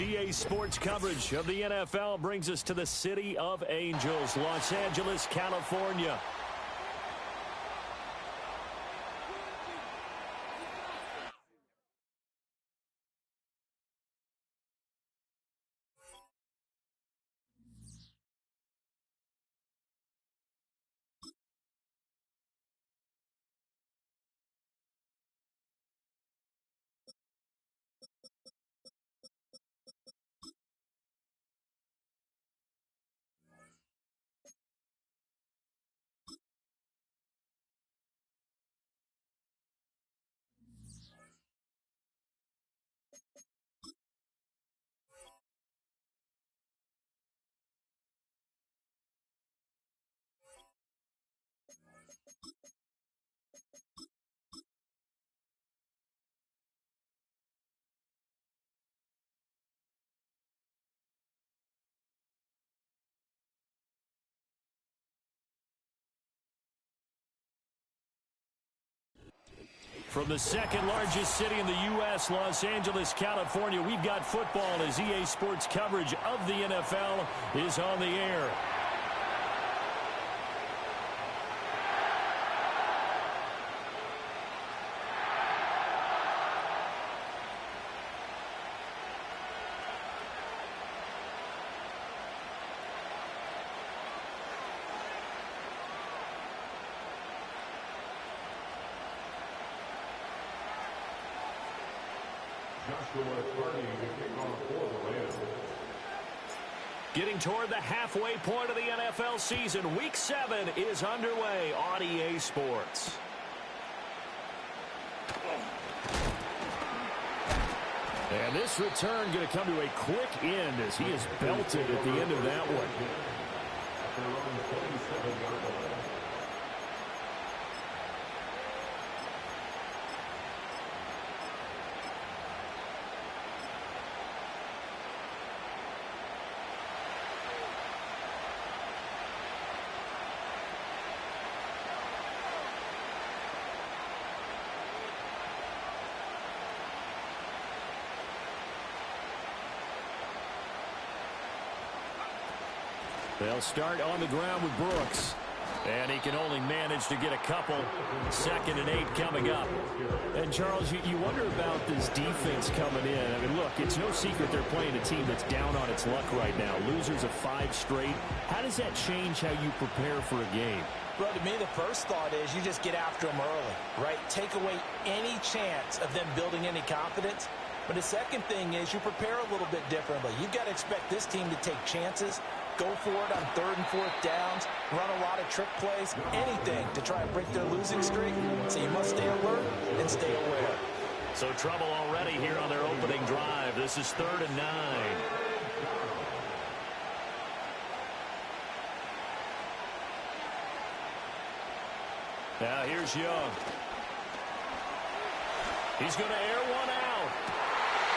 EA Sports coverage of the NFL brings us to the City of Angels, Los Angeles, California. From the second largest city in the U.S., Los Angeles, California, we've got football as EA Sports coverage of the NFL is on the air. Getting toward the halfway point of the NFL season, Week 7 is underway on EA Sports. And this return going to come to a quick end as he is belted at the end of that one. They'll start on the ground with Brooks. And he can only manage to get a couple. 2nd and 8 coming up. And, Charles, you wonder about this defense coming in. I mean, look, it's no secret they're playing a team that's down on its luck right now. Losers of 5 straight. How does that change how you prepare for a game? Bro, to me, the first thought is you just get after them early, right? Take away any chance of them building any confidence. But the second thing is you prepare a little bit differently. You've got to expect this team to take chances, go for it on 3rd and 4th downs, run a lot of trick plays, anything to try and break their losing streak. So you must stay alert and stay aware. So trouble already here on their opening drive. This is 3rd and 9. Now here's Young. He's going to air one out.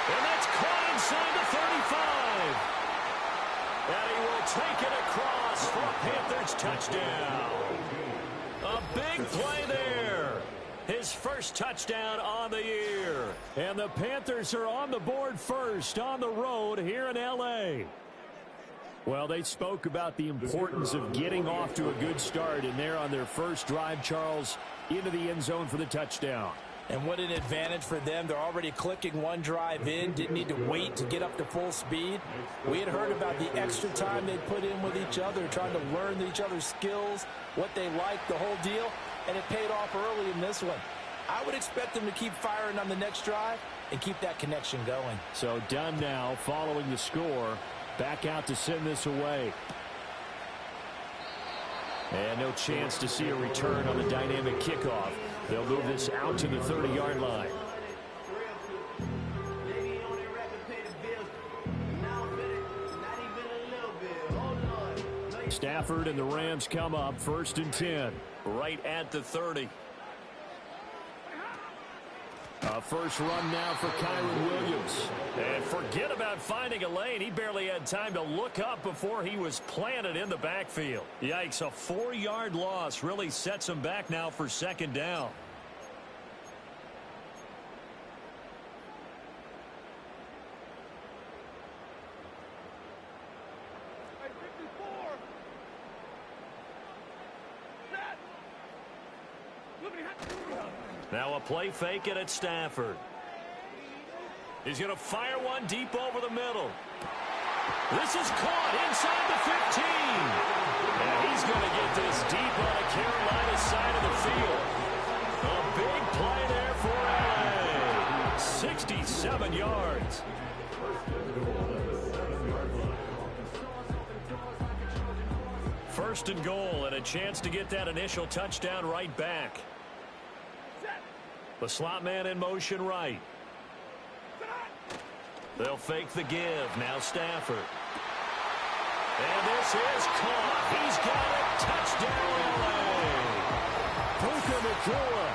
And that's caught inside the 35. And he will take it across for a Panthers touchdown. A big play there. His first touchdown on the year. And the Panthers are on the board first on the road here in L.A. Well, they spoke about the importance of getting off to a good start, and they're on their first drive, Charles, into the end zone for the touchdown. And what an advantage for them. They're already clicking one drive in. Didn't need to wait to get up to full speed. We had heard about the extra time they put in with each other, trying to learn each other's skills, what they like, the whole deal. And it paid off early in this one. I would expect them to keep firing on the next drive and keep that connection going. So done now following the score. Back out to send this away. And no chance to see a return on the dynamic kickoff. They'll move this out to the 30-yard line. Stafford and the Rams come up 1st and 10. Right at the 30. A first run now for Kyron Williams. And forget about finding a lane. He barely had time to look up before he was planted in the backfield. Yikes, a 4-yard loss really sets him back now for 2nd down. Now a play fake, and it's Stafford. He's going to fire one deep over the middle. This is caught inside the 15. And he's going to get this deep on the Carolina side of the field. A big play there for LA. 67 yards. First and goal, and a chance to get that initial touchdown right back. The slot man in motion right. They'll fake the give. Now Stafford. And this is caught. He's got it. Touchdown, LA. Puka Nacua,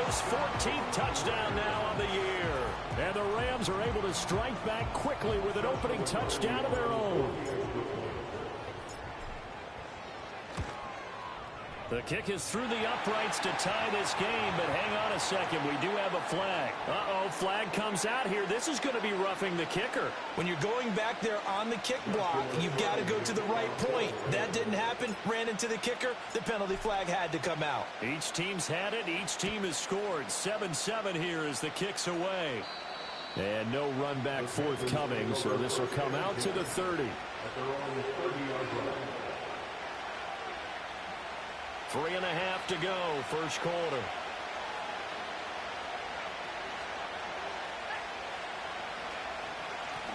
his 14th touchdown now on the year. And the Rams are able to strike back quickly with an opening touchdown of their own. The kick is through the uprights to tie this game, but hang on a second. We do have a flag. Uh-oh, flag comes out here. This is going to be roughing the kicker. When you're going back there on the kick block, you've got to go to the right point. That didn't happen. Ran into the kicker. The penalty flag had to come out. Each team's had it. Each team has scored. 7-7 here as the kick's away. And no run back forthcoming, so this will come out to the 30. 3.5 to go, first quarter.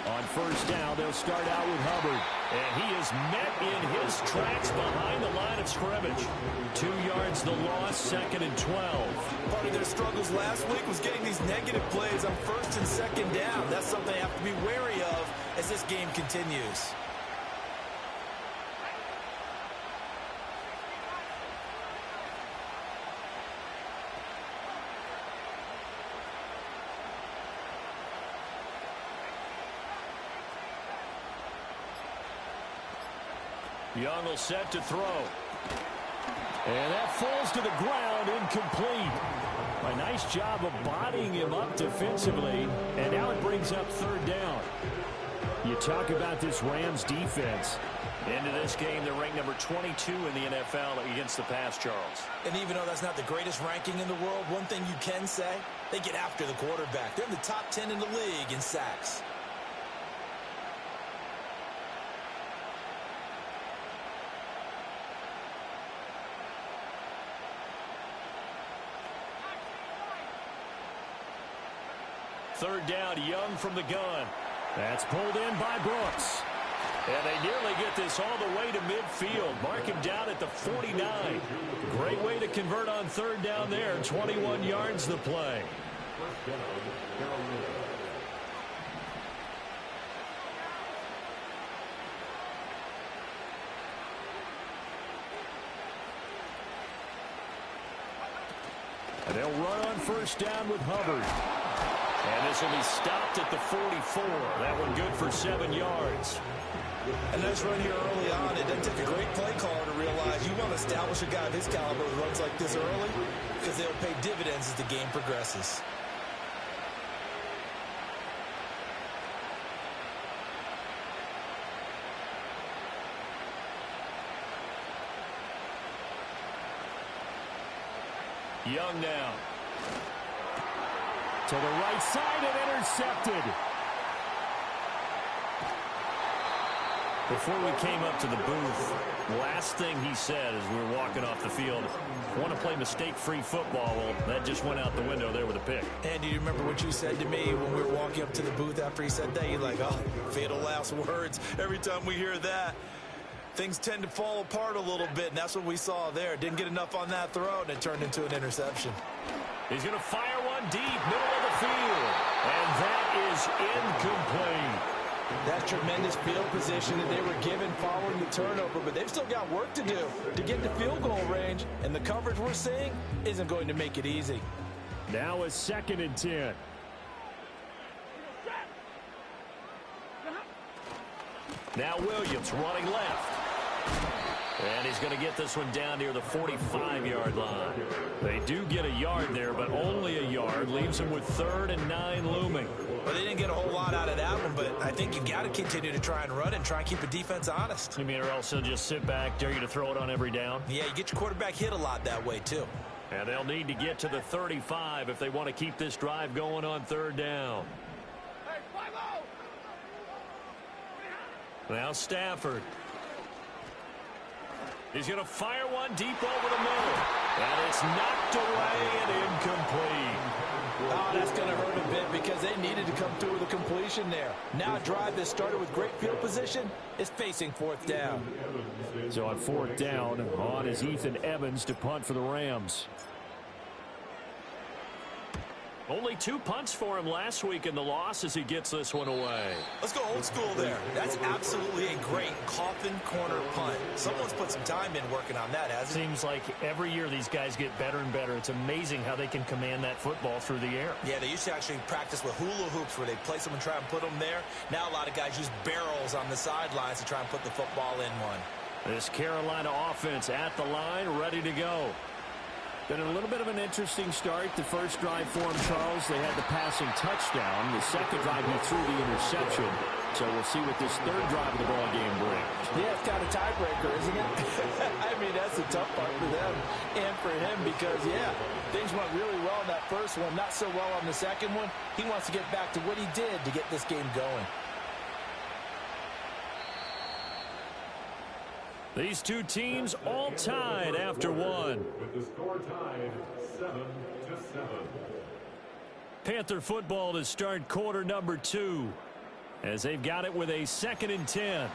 On first down, they'll start out with Hubbard. And he is met in his tracks behind the line of scrimmage. 2 yards the loss, second and 12. Part of their struggles last week was getting these negative plays on first and second down. That's something they have to be wary of as this game continues. Young will set to throw. And that falls to the ground, incomplete. A nice job of bodying him up defensively. And now it brings up third down. You talk about this Rams defense. Into this game, they're ranked number 22 in the NFL against the pass, Charles. And even though that's not the greatest ranking in the world, one thing you can say, they get after the quarterback. They're in the top 10 in the league in sacks. Third down, Young from the gun. That's pulled in by Brooks. And they nearly get this all the way to midfield. Mark him down at the 49. Great way to convert on third down there. 21 yards the play. And they'll run on first down with Hubbard. And this will be stopped at the 44. That one good for 7 yards. A nice run here early on. It doesn't take a great play caller to realize you want to establish a guy of his caliber who runs like this early because they'll pay dividends as the game progresses. Young now. To the right side and intercepted. Before we came up to the booth, last thing he said as we were walking off the field, want to play mistake-free football. Well, that just went out the window there with a pick. And do you remember what you said to me when we were walking up to the booth after he said that? You're like, oh, fatal last words. Every time we hear that, things tend to fall apart a little bit, and that's what we saw there. Didn't get enough on that throw, and it turned into an interception. He's going to fire one deep, middle of the field. And that is incomplete. That tremendous field position that they were given following the turnover, but they've still got work to do to get to field goal range, and the coverage we're seeing isn't going to make it easy. Now a second and 10. Now Williams running left. And he's going to get this one down near the 45-yard line. They do get a yard there, but only a yard. Leaves him with 3rd and 9 looming. Well, they didn't get a whole lot out of that one, but I think you've got to continue to try and run and try and keep the defense honest. You mean or else he'll just sit back, dare you to throw it on every down? Yeah, you get your quarterback hit a lot that way, too. And they'll need to get to the 35 if they want to keep this drive going on third down. Now Stafford. He's going to fire one deep over the middle. And it's knocked away and incomplete. Oh, that's going to hurt a bit because they needed to come through with a completion there. Now a drive that started with great field position is facing fourth down. So on fourth down, on is Ethan Evans to punt for the Rams. Only 2 punts for him last week in the loss as he gets this one away. Let's go old school there. That's absolutely a great coffin corner punt. Someone's put some time in working on that, hasn't it? Seems like every year these guys get better and better. It's amazing how they can command that football through the air. Yeah, they used to actually practice with hula hoops where they place them and try and put them there. Now a lot of guys use barrels on the sidelines to try and put the football in one. This Carolina offense at the line, ready to go. Been a little bit of an interesting start. The first drive for him, Charles, they had the passing touchdown. The second drive, he threw the interception. So we'll see what this third drive of the ball game brings. Yeah, it's kind of tiebreaker, isn't it? I mean, that's the tough part for them and for him because, yeah, things went really well in that first one, not so well on the second one. He wants to get back to what he did to get this game going. These two teams all tied after one. With the score tied 7-7. Panther football to start quarter number 2 as they've got it with a 2nd and 10.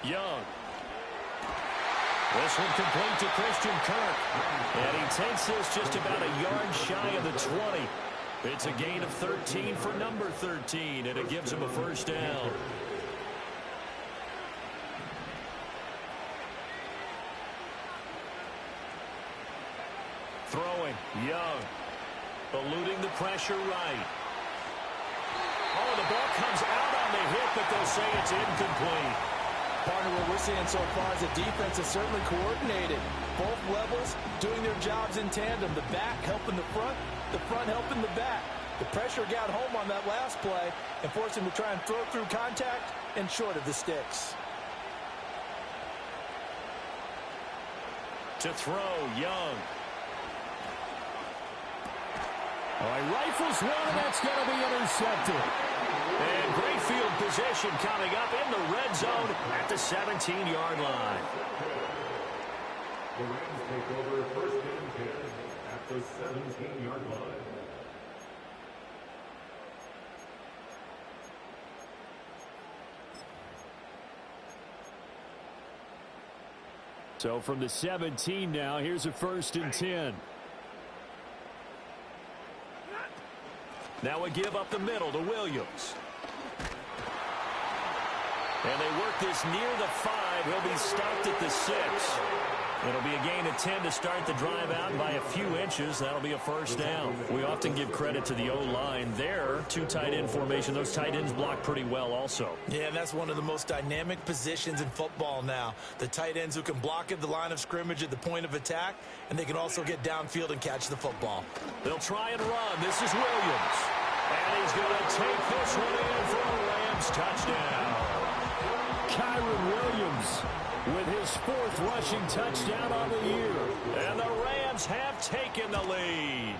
Young. This one complete to Christian Kirk. And he takes this just about a yard shy of the 20. It's a gain of 13 for number 13, and it gives him a first down. Throwing. Young. Eluding the pressure right. Oh, the ball comes out on the hit, but they'll say it's incomplete. Partner, what we're seeing so far is the defense is certainly coordinated. Both levels doing their jobs in tandem. The back helping the front helping the back. The pressure got home on that last play and forced him to try and throw through contact and short of the sticks. To throw, Young. Oh, he rifles one, and that's going to be intercepted. And great field position coming up in the red zone at the 17-yard line. The Rams take over first and 10 at the 17-yard line. So from the 17 now, here's a 1st and 10. Now a give up the middle to Williams. And they work this near the 5. He'll be stopped at the 6. It'll be a gain of 10 to start the drive out by a few inches. That'll be a first down. We often give credit to the O-line there. 2 tight end formation. Those tight ends block pretty well also. Yeah, and that's one of the most dynamic positions in football now. The tight ends who can block at the line of scrimmage at the point of attack, and they can also get downfield and catch the football. They'll try and run. This is Williams. And he's going to take this one in for a Rams touchdown. Kyron Williams with his 4th rushing touchdown on the year. And the Rams have taken the lead.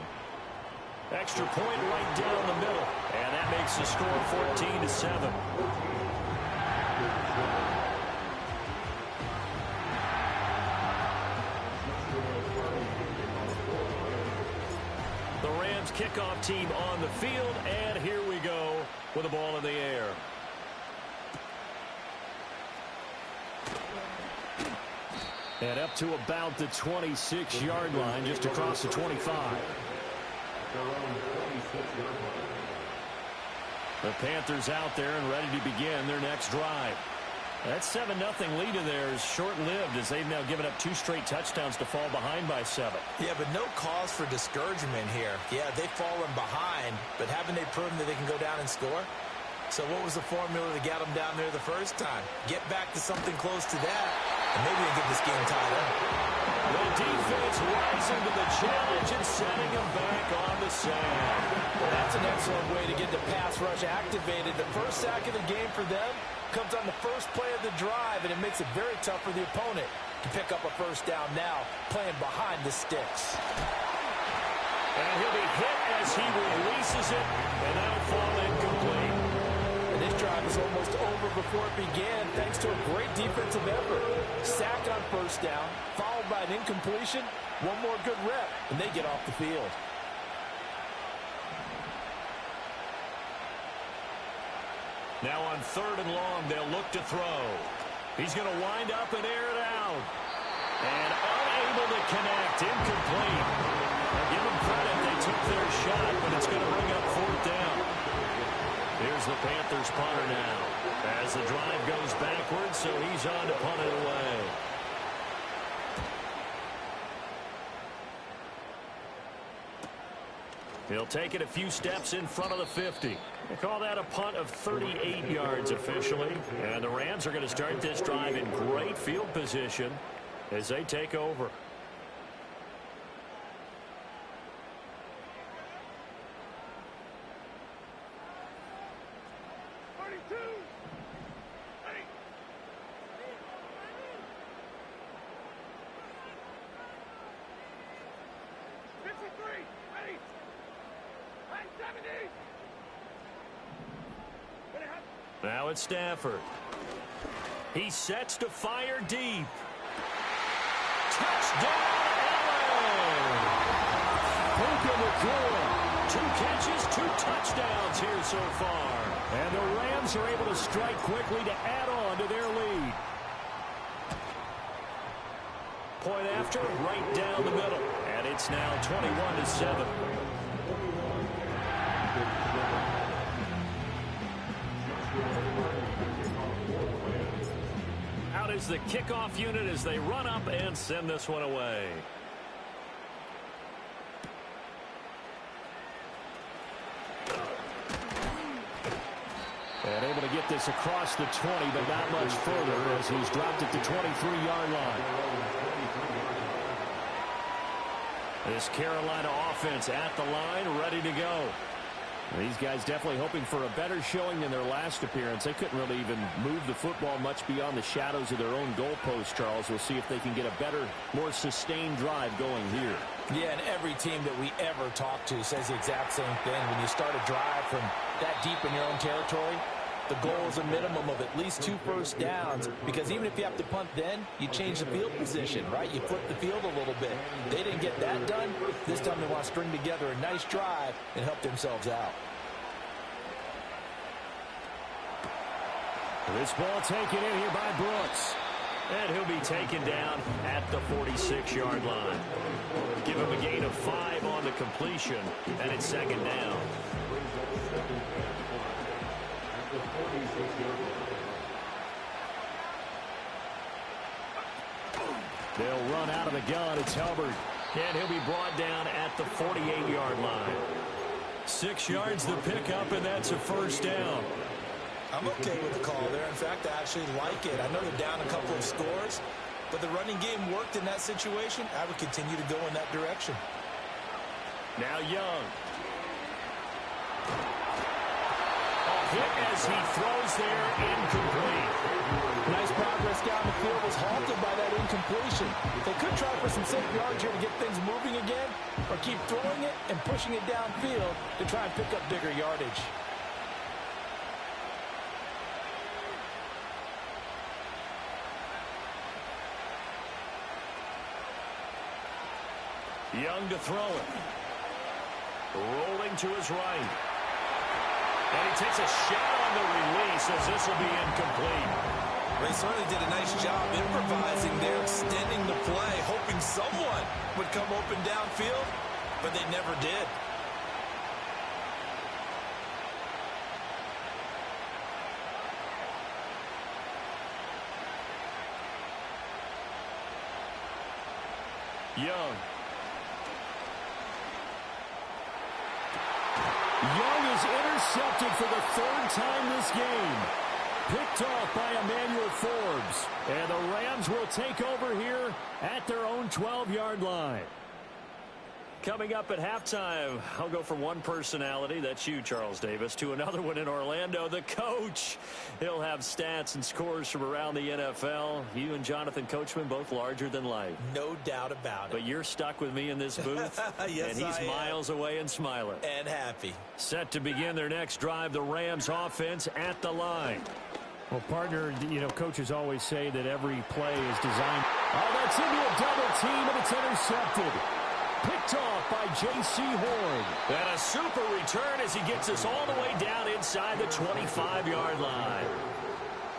Extra point right down the middle. And that makes the score 14-7. The Rams kickoff team on the field. And here we go with the ball in the air. And up to about the 26-yard line, just across the 25. The Panthers out there and ready to begin their next drive. That 7-0 lead of theirs short-lived as they've now given up 2 straight touchdowns to fall behind by 7. Yeah, but no cause for discouragement here. Yeah, they've fallen behind, but haven't they proven that they can go down and score? So what was the formula that got them down there the first time? Get back to something close to that, and maybe we can get this game tied up. The defense rising to the challenge and setting them back on the sand. Well, that's an excellent way to get the pass rush activated. The first sack of the game for them comes on the first play of the drive, and it makes it very tough for the opponent to pick up a first down now, playing behind the sticks. And he'll be hit as he releases it, and that'll fall incomplete. And this drive is almost over before it began, thanks to a great defensive effort. Sack on first down, followed by an incompletion, one more good rep, and they get off the field. Now on 3rd and long, they'll look to throw. He's going to wind up and air it out. And unable to connect, incomplete. Now give them credit, they took their shot, but it's going to bring up 4th down. Here's the Panthers punter now. As the drive goes backwards, so he's on to punt it away. He'll take it a few steps in front of the 50. They call that a punt of 38 yards officially. And the Rams are going to start this drive in great field position as they take over. Now it's Stafford. He sets to fire deep. Touchdown, LA! Puka Nacua. 2 catches, 2 touchdowns here so far. And the Rams are able to strike quickly to add on to their lead. Point after, right down the middle. And it's now 21-7. Out is the kickoff unit as they run up and send this one away. And able to get this across the 20, but not much further as he's dropped it to 23-yard line. This Carolina offense at the line, ready to go. These guys definitely hoping for a better showing than their last appearance. They couldn't really even move the football much beyond the shadows of their own goalpost, Charles. We'll see if they can get a better, more sustained drive going here. Yeah, and every team that we ever talk to says the exact same thing. When you start a drive from that deep in your own territory, the goal is a minimum of at least 2 first downs, because even if you have to punt then, you change the field position, right? You flip the field a little bit. They didn't get that done. This time they want to string together a nice drive and help themselves out. This ball taken in here by Brooks. And he'll be taken down at the 46-yard line. Give him a gain of 5 on the completion, and it's 2nd down. They'll run out of the gun. It's Hubbard. And he'll be brought down at the 48-yard line. 6 yards to pick up, and that's a first down. I'm okay with the call there. In fact, I actually like it. I know they're down a couple of scores, but the running game worked in that situation. I would continue to go in that direction. Now Young. A hit as he throws there, incomplete. Nice progress down the field was halted by that incompletion. They could try for some safe yards here to get things moving again, or keep throwing it and pushing it downfield to try and pick up bigger yardage. Young to throw it. Rolling to his right. And he takes a shot on the release as this will be incomplete. They certainly did a nice job improvising there, extending the play, hoping someone would come open downfield, but they never did. Young. Young is intercepted for the third time this game. Picked off by Emmanuel Forbes. And the Rams will take over here at their own 12-yard line. Coming up at halftime, I'll go from one personality, that's you, Charles Davis, to another one in Orlando, the coach. He'll have stats and scores from around the NFL. You and Jonathan Coachman both larger than life. No doubt about it. But you're stuck with me in this booth. Yes, and he's miles away and smiling. And happy. Set to begin their next drive, the Rams offense at the line. Well, partner, coaches always say that every play is designed. Oh, that's into a double team, and it's intercepted. Picked off by J.C. Horn. And a super return as he gets us all the way down inside the 25-yard line.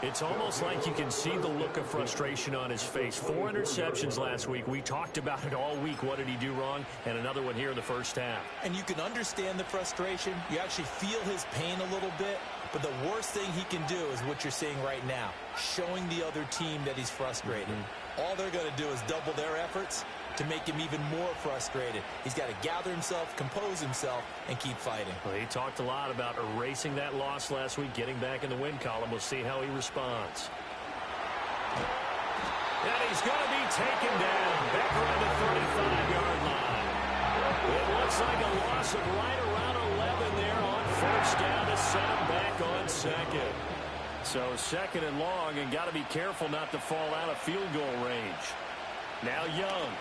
It's almost like you can see the look of frustration on his face. 4 interceptions last week. We talked about it all week. What did he do wrong? And another one here in the first half. And you can understand the frustration. You actually feel his pain a little bit. But the worst thing he can do is what you're seeing right now, showing the other team that he's frustrated. All they're going to do is double their efforts to make him even more frustrated. He's got to gather himself, compose himself, and keep fighting. Well, he talked a lot about erasing that loss last week, getting back in the win column. We'll see how he responds. And he's going to be taken down back around the 35-yard line. It looks like a loss of right around 11 there on first down to set him back on second. So second and long, and got to be careful not to fall out of field goal range. Now Young.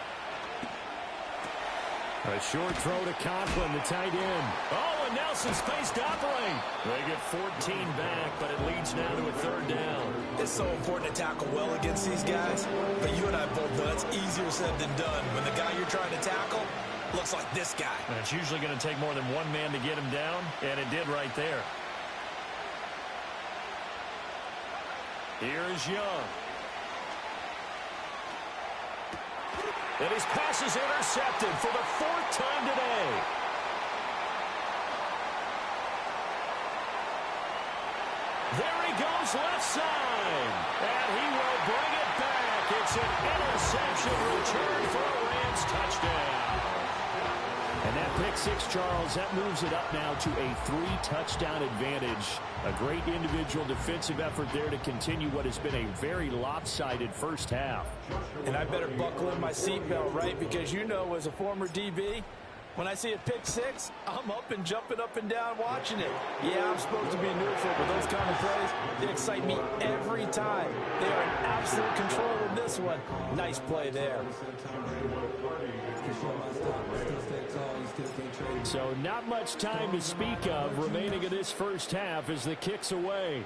A short throw to Conklin, the tight end. Oh, and Nelson spaced operate. They get 14 back, but it leads now to a third down. It's so important to tackle well against these guys, but you and I both know that's easier said than done. When the guy you're trying to tackle looks like this guy. And it's usually going to take more than one man to get him down, and it did right there. Here is Young. And his pass is intercepted for the 4th time today. There he goes left side. And he will bring it back. It's an interception return for a Rams touchdown. And that pick six, Charles, that moves it up now to a 3-touchdown advantage. A great individual defensive effort there to continue what has been a very lopsided first half. And I better buckle in my seatbelt, right? Because as a former DB, when I see a pick six, I'm up and jumping up and down watching it. Yeah, I'm supposed to be neutral, but those kind of plays, they excite me every time. They are in absolute control in this one. Nice play there. So not much time to speak of remaining in this first half as the kick's away.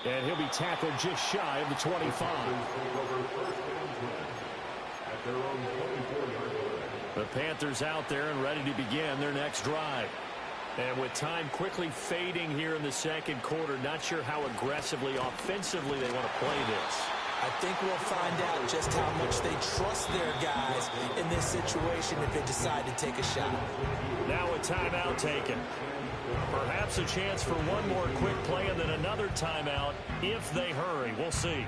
And he'll be tackled just shy of the 25. The Panthers out there and ready to begin their next drive. And with time quickly fading here in the second quarter, not sure how aggressively, offensively they want to play this. I think we'll find out just how much they trust their guys in this situation if they decide to take a shot. Now a timeout taken. Perhaps a chance for one more quick play and then another timeout if they hurry. We'll see.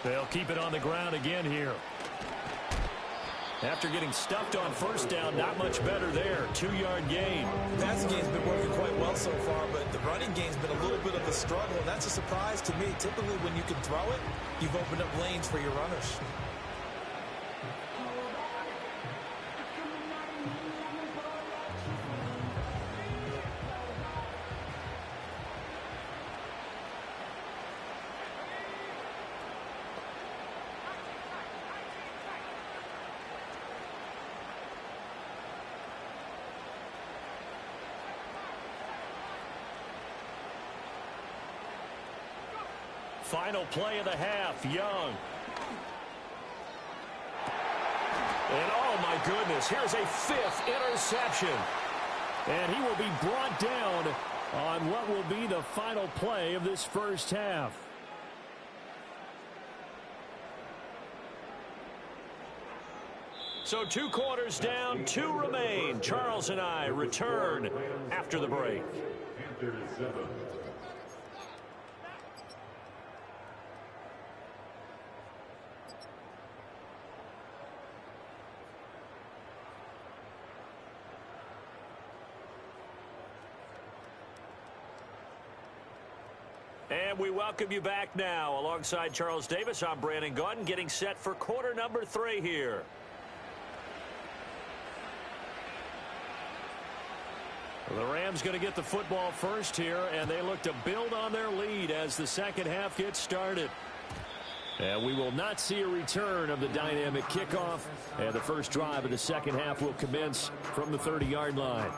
They'll keep it on the ground again here. After getting stuffed on first down, not much better there. 2-yard gain. The passing game's been working quite well so far, but the running game's been a little bit of a struggle, and that's a surprise to me. Typically, when you can throw it, you've opened up lanes for your runners. Final play of the half, Young. And oh my goodness, here's a 5th interception. And he will be brought down on what will be the final play of this first half. So 2 quarters down, 2 remain. Charles and I return after the break. Panthers 7. And we welcome you back now. Alongside Charles Davis, I'm Brandon Gaudin, getting set for quarter number 3 here. The Rams going to get the football first here, and they look to build on their lead as the second half gets started. And we will not see a return of the dynamic kickoff, and the first drive of the second half will commence from the 30-yard line.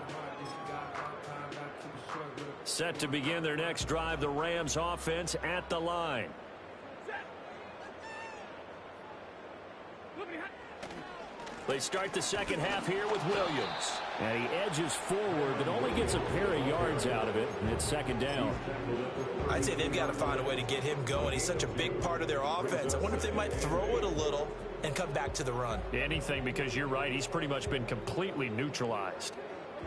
Set to begin their next drive, the Rams offense at the line. They start the second half here with Williams. And he edges forward, but only gets a pair of yards out of it, and it's second down. I'd say they've got to find a way to get him going. He's such a big part of their offense. I wonder if they might throw it a little and come back to the run. Anything, because you're right, he's pretty much been completely neutralized.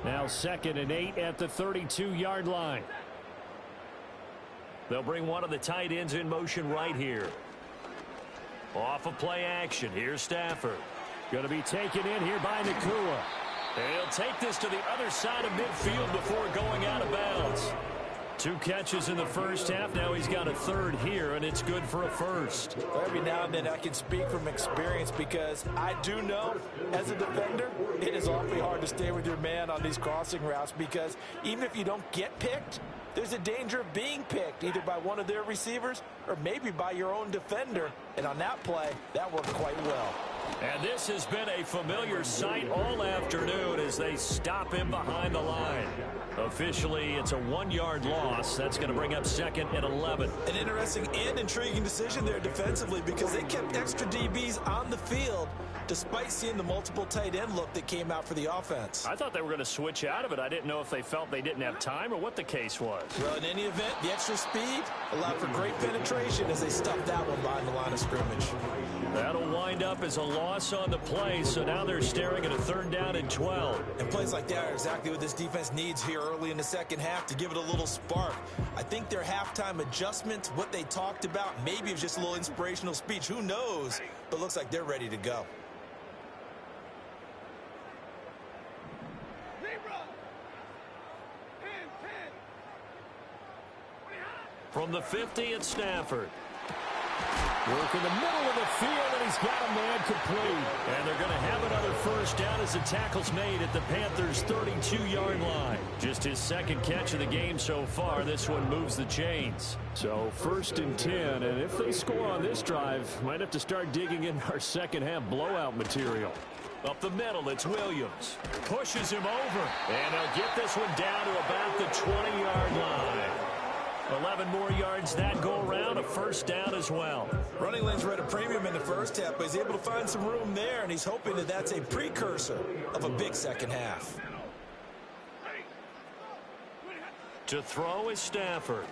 Now 2nd and 8 at the 32-yard line. They'll bring one of the tight ends in motion right here. Off of play action. Here's Stafford. Going to be taken in here by Nakua. He'll take this to the other side of midfield before going out of bounds. 2 catches in the first half. Now he's got a third here, and it's good for a first. Every now and then I can speak from experience because I do know, as a defender, it is awfully hard to stay with your man on these crossing routes because even if you don't get picked, there's a danger of being picked either by one of their receivers or maybe by your own defender. And on that play, that worked quite well. And this has been a familiar sight all afternoon as they stop him behind the line. Officially, it's a 1-yard loss. That's going to bring up 2nd and 11. An interesting and intriguing decision there defensively because they kept extra DBs on the field despite seeing the multiple tight end look that came out for the offense. I thought they were going to switch out of it. I didn't know if they felt they didn't have time or what the case was. Well, in any event, the extra speed allowed for great penetration as they stuffed that one behind the line of scrimmage. That'll wind up as a loss on the play, so now they're staring at a 3rd down and 12. And plays like that are exactly what this defense needs here early in the second half to give it a little spark. I think their halftime adjustments, what they talked about, maybe it was just a little inspirational speech. Who knows? But looks like they're ready to go. From the 50, it's Stafford. Work in the middle of the field, and he's got a man complete. And they're going to have another first down as the tackle's made at the Panthers' 32-yard line. Just his 2nd catch of the game so far. This one moves the chains. So 1st and 10, and if they score on this drive, might have to start digging in our second-half blowout material. Up the middle, it's Williams. Pushes him over, and they'll get this one down to about the 20-yard line. 11 more yards that go around, a first down as well. Running lanes were at a premium in the first half, but he's able to find some room there, and he's hoping that that's a precursor of a big second half. To throw is Stafford.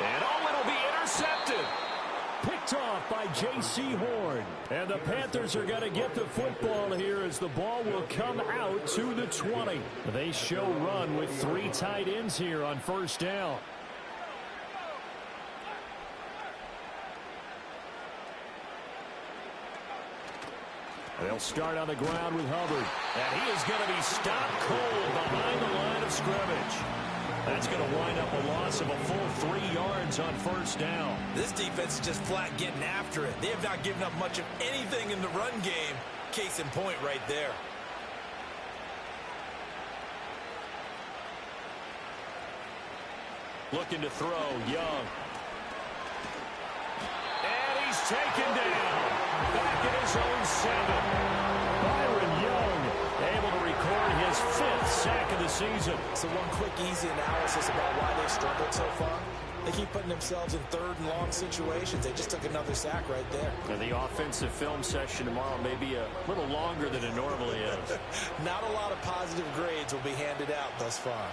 And it'll be intercepted. Picked off by J.C. Horn. And the Panthers are going to get the football here as the ball will come out to the 20. They show run with 3 tight ends here on first down. They'll start on the ground with Hubbard. And he is going to be stopped cold behind the line of scrimmage. That's going to wind up a loss of a full 3 yards on first down. This defense is just flat getting after it. They have not given up much of anything in the run game. Case in point right there. Looking to throw, Young. And he's taken down. Back at his own 7. Byron Young able to record his 5th sack of the season. So one quick, easy analysis about why they've struggled so far. They keep putting themselves in 3rd and long situations. They just took another sack right there. And the offensive film session tomorrow may be a little longer than it normally is. Not a lot of positive grades will be handed out thus far.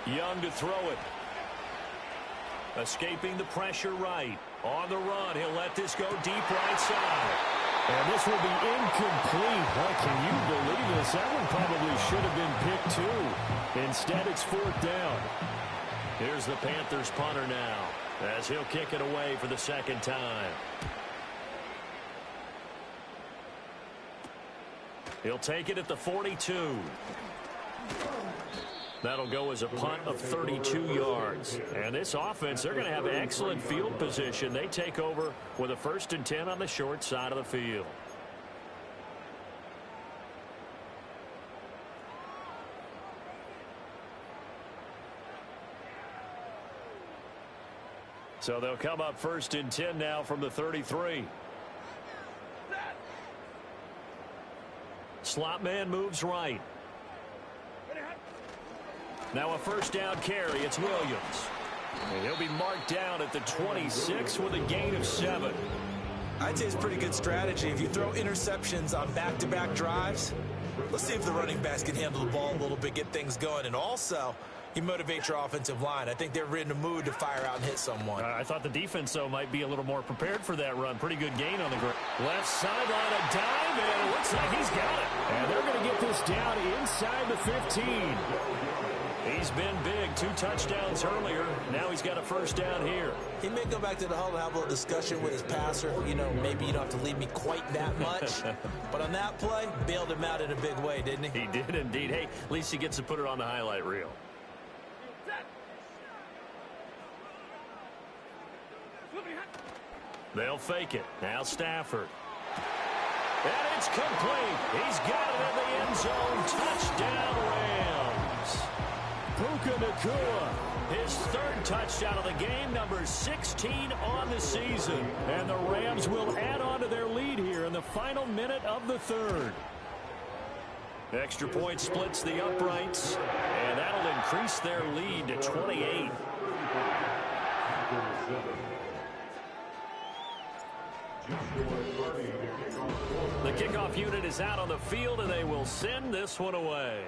Young to throw it. Escaping the pressure right. On the run, he'll let this go deep right side. And this will be incomplete. Oh, can you believe this? That one probably should have been picked too. Instead, it's 4th down. Here's the Panthers punter now, as he'll kick it away for the second time. He'll take it at the 42. That'll go as a punt of 32 yards. And this offense, they're going to have excellent field position. They take over with a 1st and 10 on the short side of the field. So they'll come up 1st and 10 now from the 33. Slot man moves right. Now a 1st down carry. It's Williams. And he'll be marked down at the 26 with a gain of 7. I'd say it's pretty good strategy. If you throw interceptions on back-to-back drives, let's see if the running backs can handle the ball a little bit, get things going. And also, you motivate your offensive line. I think they're in the mood to fire out and hit someone. I thought the defense, though, might be a little more prepared for that run. Pretty good gain on the ground. Left sideline, a dive, and it looks like he's got it. And they're going to get this down inside the 15. He's been big. 2 touchdowns earlier. Now he's got a 1st down here. He may go back to the huddle and have a little discussion with his passer. You know, maybe you don't have to leave me quite that much. But on that play, bailed him out in a big way, didn't he? He did indeed. Hey, at least he gets to put it on the highlight reel. They'll fake it. Now Stafford. And it's complete. He's got it in the end zone. Touchdown, Rams. Puka Nacua. His 3rd touchdown of the game, number 16 on the season. And the Rams will add on to their lead here in the final minute of the 3rd. Extra point splits the uprights, and that'll increase their lead to 28. The kickoff unit is out on the field, and they will send this one away.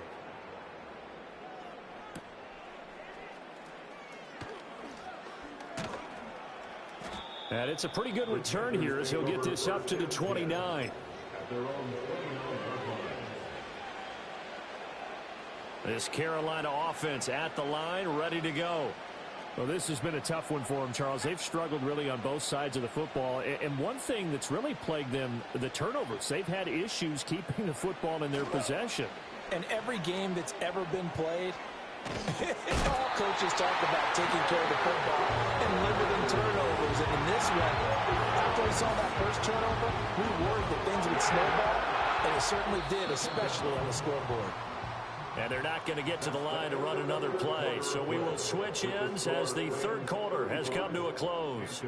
And it's a pretty good return here as he'll get this up to the 29. This Carolina offense at the line, ready to go. Well, this has been a tough one for them, Charles. They've struggled really on both sides of the football. And one thing that's really plagued them, the turnovers. They've had issues keeping the football in their possession. And every game that's ever been played, all coaches talk about taking care of the football and limiting turnovers. And in this one, after we saw that first turnover, we worried that things would snowball. And it certainly did, especially on the scoreboard. And they're not going to get to the line to run another play. So we will switch ends as the 3rd quarter has come to a close.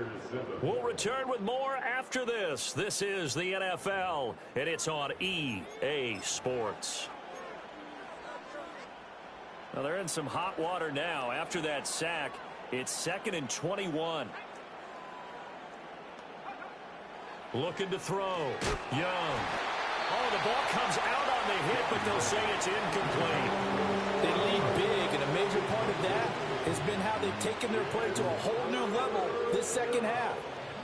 We'll return with more after this. This is the NFL, and it's on EA Sports. Well, they're in some hot water now. After that sack, it's 2nd and 21. Looking to throw. Young. Oh, the ball comes out on the hit, but they'll say it's incomplete. They lead big, and a major part of that has been how they've taken their play to a whole new level this second half.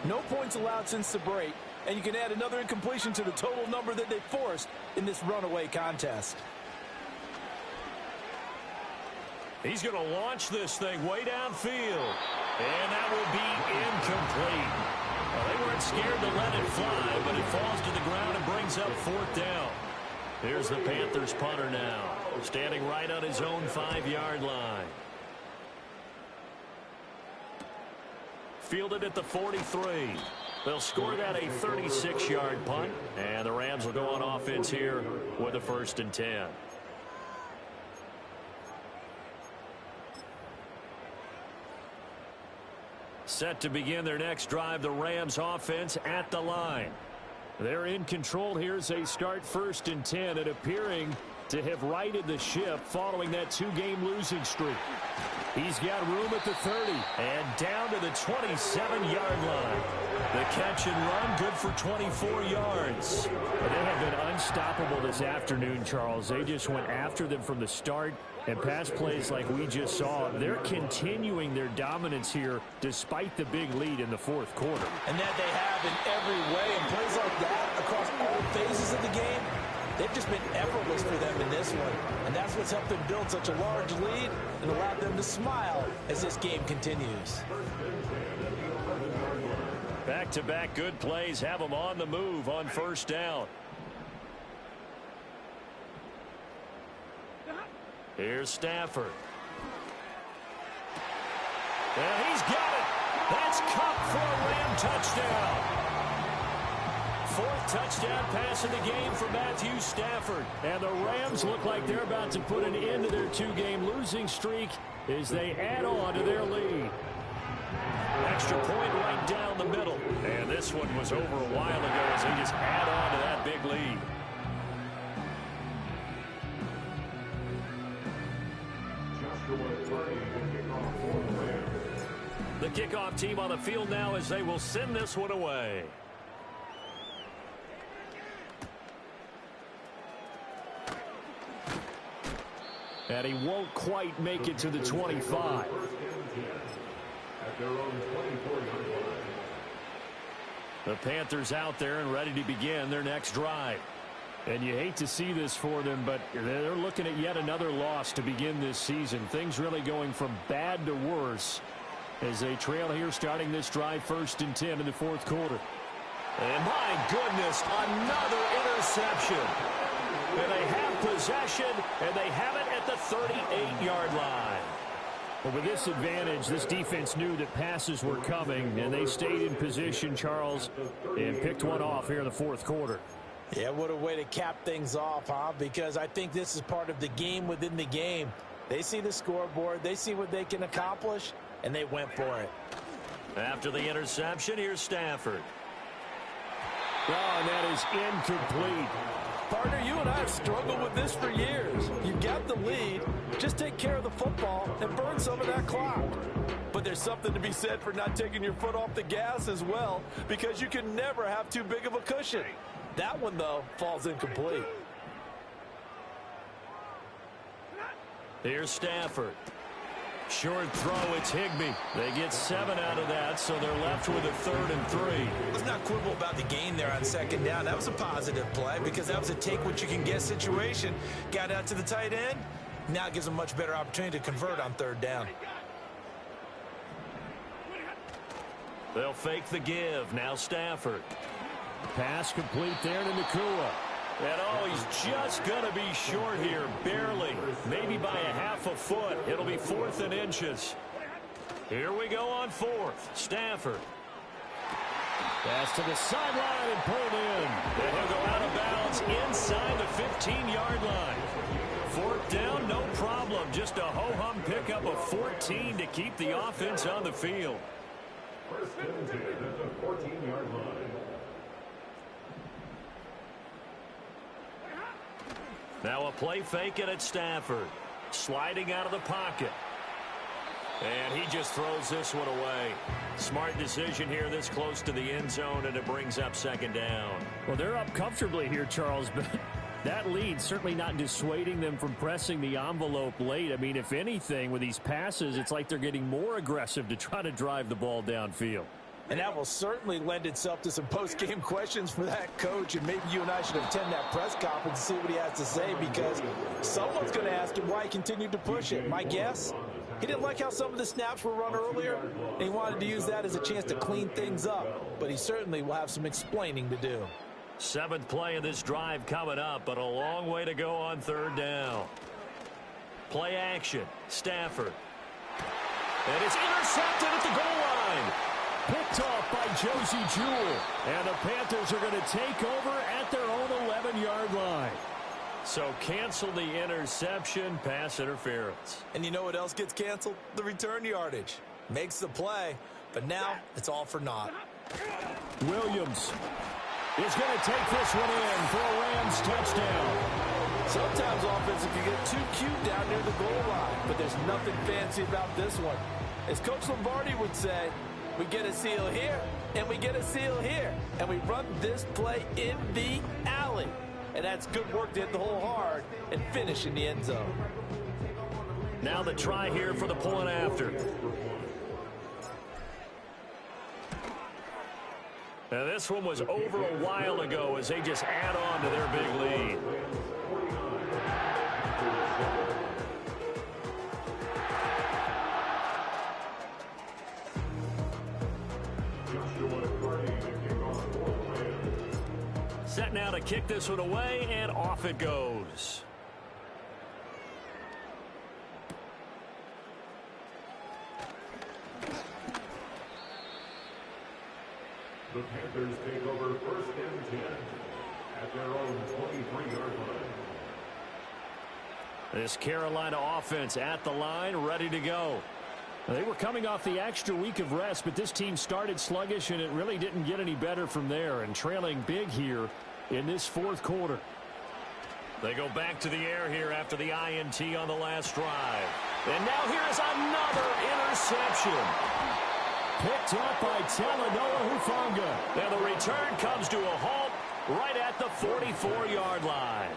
No points allowed since the break, and you can add another incompletion to the total number that they forced in this runaway contest. He's going to launch this thing way downfield, and that will be incomplete. Well, they weren't scared to let it fly, but it falls to the ground and brings up 4th down. Here's the Panthers punter now, standing right on his own 5-yard line. Fielded at the 43. They'll score that a 36-yard punt, and the Rams will go on offense here with a 1st and 10. Set to begin their next drive, the Rams offense at the line. They're in control here as they start 1st and 10 and appearing to have righted the ship following that 2-game losing streak. He's got room at the 30 and down to the 27-yard line. The catch and run good for 24 yards. They have been unstoppable this afternoon, Charles. They just went after them from the start, and pass plays like we just saw, they're continuing their dominance here despite the big lead in the fourth quarter. And that they have in every way, and plays like that across all phases of the game, they've just been effortless for them in this one. And that's what's helped them build such a large lead and allowed them to smile as this game continues. Back-to-back good plays have them on the move on first down. Here's Stafford. And he's got it. That's Cup for a Ram touchdown. Fourth touchdown pass of the game for Matthew Stafford. And the Rams look like they're about to put an end to their two-game losing streak as they add on to their lead. Extra point right down the middle. And this one was over a while ago as they just add on to that big lead. The kickoff team on the field now as they will send this one away. And he won't quite make it to the 25. At their own 24-yard line. The Panthers out there and ready to begin their next drive. And you hate to see this for them, but they're looking at yet another loss to begin this season. Things really going from bad to worse as they trail here starting this drive 1st and 10 in the fourth quarter. And my goodness, another interception. And they have possession, and they have it at the 38-yard line. Well, with this advantage, this defense knew that passes were coming, and they stayed in position, Charles, and picked one off here in the fourth quarter. Yeah, what a way to cap things off, huh? Because I think this is part of the game within the game. They see the scoreboard, they see what they can accomplish, and they went for it. After the interception, here's Stafford. Oh, and that is incomplete. Partner, you and I have struggled with this for years. You've got the lead. Just take care of the football and burn some of that clock. But there's something to be said for not taking your foot off the gas as well, because you can never have too big of a cushion. That one, though, falls incomplete. Here's Stafford. Short throw, it's Higbee. They get 7 out of that, so they're left with a 3rd and 3. Let's not quibble about the gain there on 2nd down. That was a positive play because that was a take-what-you-can-get situation. Got out to the tight end. Now it gives them a much better opportunity to convert on 3rd down. They'll fake the give. Now Stafford. Pass complete there to Nakua. And oh, he's just going to be short here, barely. Maybe by a half a foot. It'll be 4th and inches. Here we go on 4th. Stafford. Pass to the sideline and pulled in. And he'll go out of bounds inside the 15-yard line. 4th down, no problem. Just a ho-hum pickup of 14 to keep the offense on the field. 1st and 10 at the 14-yard line. Now a play fake it at Stafford. Sliding out of the pocket. And he just throws this one away. Smart decision here this close to the end zone, and it brings up 2nd down. Well, they're up comfortably here, Charles, but that lead certainly not dissuading them from pressing the envelope late. I mean, if anything, with these passes, it's like they're getting more aggressive to try to drive the ball downfield. And that will certainly lend itself to some post-game questions for that coach. And maybe you and I should attend that press conference and see what he has to say, because someone's going to ask him why he continued to push it. My guess, he didn't like how some of the snaps were run earlier, and he wanted to use that as a chance to clean things up. But he certainly will have some explaining to do. 7th play of this drive coming up, but a long way to go on 3rd down. Play action. Stafford. And it's intercepted at the goal line. Picked off by Josie Jewell. And the Panthers are going to take over at their own 11-yard line. So cancel the interception, pass interference. And you know what else gets canceled? The return yardage. Makes the play, but now it's all for naught. Williams is going to take this one in for a Rams touchdown. Sometimes offense can get too cute down near the goal line, but there's nothing fancy about this one. As Coach Lombardi would say, we get a seal here, and we get a seal here, and we run this play in the alley. And that's good work to hit the hole hard and finish in the end zone. Now the try here for the point after. Now this one was over a while ago as they just add on to their big lead. Set now to kick this one away, and off it goes. The Panthers take over first and 10 at their own 23-yard line. This Carolina offense at the line, ready to go. They were coming off the extra week of rest, but this team started sluggish, and it really didn't get any better from there, and trailing big here in this fourth quarter. They go back to the air here after the INT on the last drive. And now here's another interception. Picked up by Talanoa Hufanga. Now the return comes to a halt right at the 44-yard line.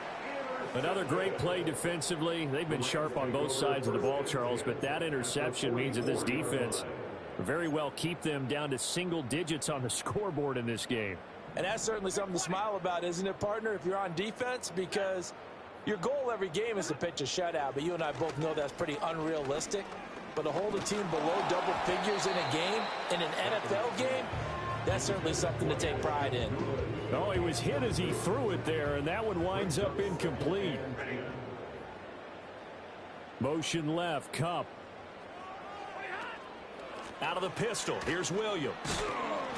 Another great play defensively. They've been sharp on both sides of the ball, Charles, but that interception means that this defense very well keep them down to single digits on the scoreboard in this game. And that's certainly something to smile about, isn't it, partner, if you're on defense? Because your goal every game is to pitch a shutout, but you and I both know that's pretty unrealistic. But to hold a team below double figures in a game, in an NFL game, that's certainly something to take pride in. Oh, he was hit as he threw it there, and that one winds up incomplete. Motion left, Kupp. Out of the pistol, here's Williams.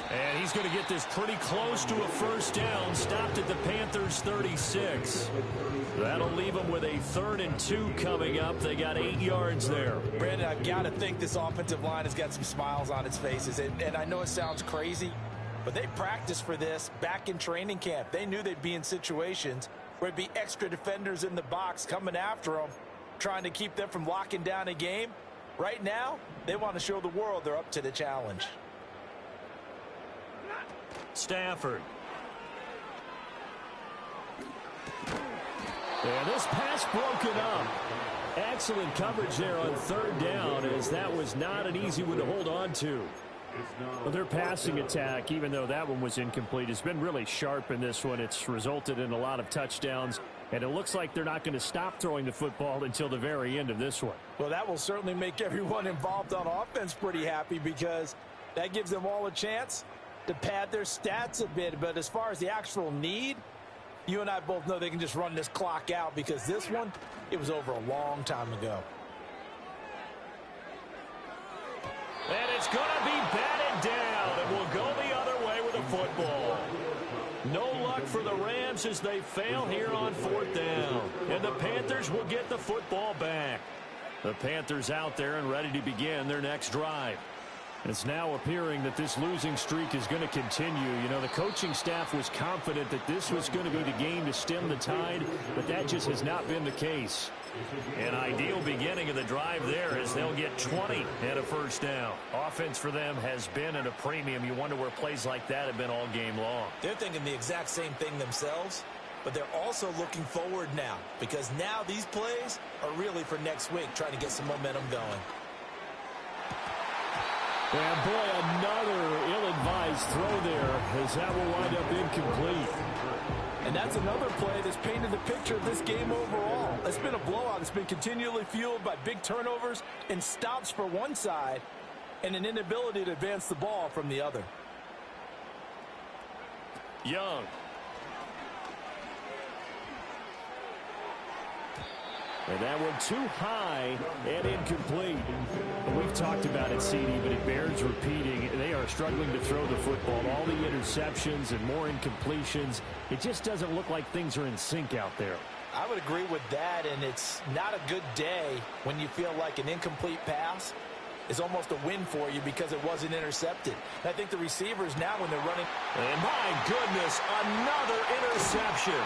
And he's going to get this pretty close to a first down, stopped at the Panthers' 36. That'll leave them with a 3rd and 2 coming up. They got 8 yards there. Brandon, I've got to think this offensive line has got some smiles on its faces. And I know it sounds crazy, but they practiced for this back in training camp. They knew they'd be in situations where it'd be extra defenders in the box coming after them, trying to keep them from locking down a game. Right now, they want to show the world they're up to the challenge. Stafford. And this pass broken up. Excellent coverage there on 3rd down, as that was not an easy one to hold on to. Well, their passing attack, even though that one was incomplete, has been really sharp in this one. It's resulted in a lot of touchdowns, and it looks like they're not going to stop throwing the football until the very end of this one. Well, that will certainly make everyone involved on offense pretty happy, because that gives them all a chance to pad their stats a bit. But as far as the actual need, you and I both know they can just run this clock out, because this one, it was over a long time ago. And it's going to be batted down, and we'll go the other way with a football. No luck for the Rams as they fail here on 4th down. And the Panthers will get the football back. The Panthers out there and ready to begin their next drive. It's now appearing that this losing streak is going to continue. You know, the coaching staff was confident that this was going to be the game to stem the tide, but that just has not been the case. An ideal beginning of the drive there as they'll get 20 and a first down. Offense for them has been at a premium. You wonder where plays like that have been all game long. They're thinking the exact same thing themselves, but they're also looking forward now, because now these plays are really for next week, trying to get some momentum going. And boy, another ill-advised throw there, as that will wind up incomplete. And that's another play that's painted the picture of this game overall. It's been a blowout. It's been continually fueled by big turnovers and stops for one side and an inability to advance the ball from the other. Young. And that one too high and incomplete. And we've talked about it, CD, but it bears repeating. They are struggling to throw the football. All the interceptions and more incompletions. It just doesn't look like things are in sync out there. I would agree with that, and it's not a good day when you feel like an incomplete pass is almost a win for you because it wasn't intercepted. And I think the receivers now, when they're running... And my goodness, another interception.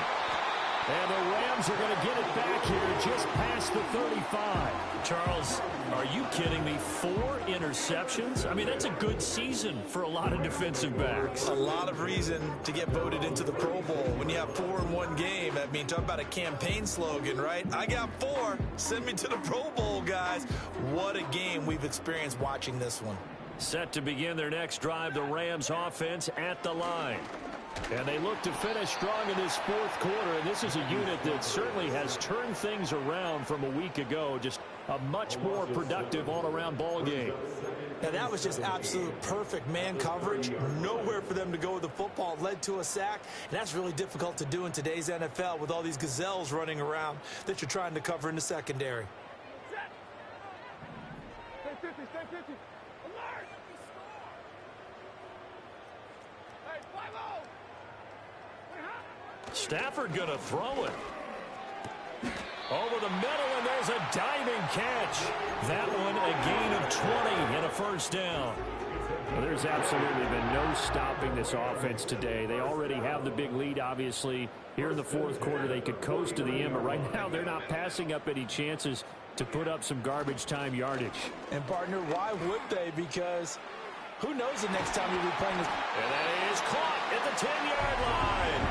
And the Rams are going to get it back here just past the 35. Charles, are you kidding me? 4 interceptions? I mean, that's a good season for a lot of defensive backs. A lot of reason to get voted into the Pro Bowl when you have 4 in one game. I mean, talk about a campaign slogan, right? I got 4. Send me to the Pro Bowl, guys. What a game we've experienced watching this one. Set to begin their next drive, the Rams offense at the line. And they look to finish strong in this fourth quarter. And this is a unit that certainly has turned things around from a week ago. Just a much more productive all-around ball game. Now, that was just absolute perfect man coverage. Nowhere for them to go with the football. It led to a sack. And that's really difficult to do in today's NFL with all these gazelles running around that you're trying to cover in the secondary. Stay 50, stay 50. Alert! Hey, 5-0! Stafford going to throw it. Over the middle, and there's a diving catch. That one a gain of 20 and a first down. Well, there's absolutely been no stopping this offense today. They already have the big lead, obviously. Here in the fourth quarter, they could coast to the end, but right now they're not passing up any chances to put up some garbage time yardage. And, partner, why would they? Because who knows the next time you'll be playing this. And that is caught at the 10-yard line.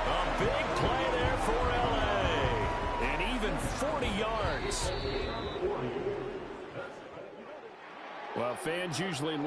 A big play there for L.A. And even 40 yards. Well, fans usually love